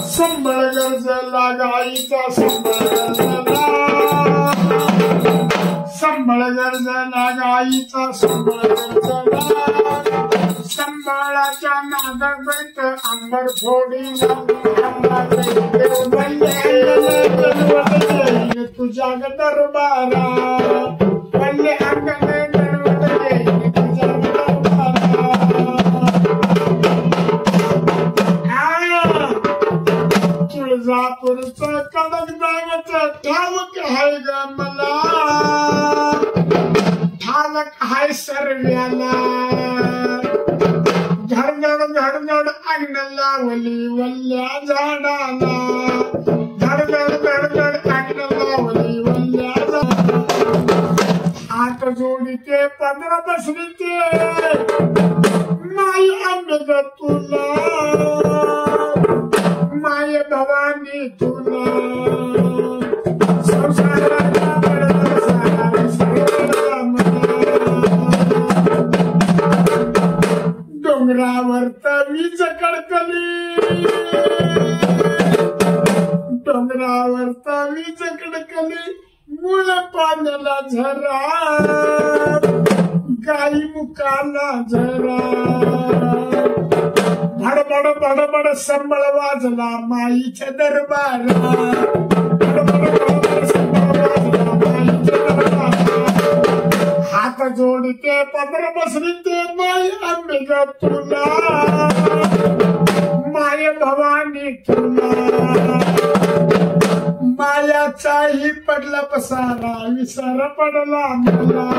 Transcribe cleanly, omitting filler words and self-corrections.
संबळ गरजला गाईचा संबळ गरजला, संबळ गरजला गाईचा संबळ गरजला, संबळाच्या नागात अंबर फोडी तुझ्या दरबारा पल्ले अंगणे दरवट येईल तुझ्या तुळजापूरचं कडक दैवत ठावक हाय ग मला, ठावक हाय सर्व्याला, घडघड घडघड अंगण लावली वल्ल्या झाडाला, घडघड घडघड अंगण लावली वल्ल्या झाडाला, हात जोडीते पदर बसलीते माई अंबेग तुला, माय भवानी तुला, संसाराचा डोंगरावर वीज कडकली, डोंगरावर वीज कडकली, मुळ पाण्याला झरा, गाई मुकाला झरा, भडबड भडबड संबळ वाजला माईच्या दरबारा, भडबड भडबड संबळ वाजला माईच्या दरबारा, हात जोडते पदर बसलीते माई अंबिग तुला, माय भवानी तुला, मायाचाही पडला पसारा विसार पडला मला,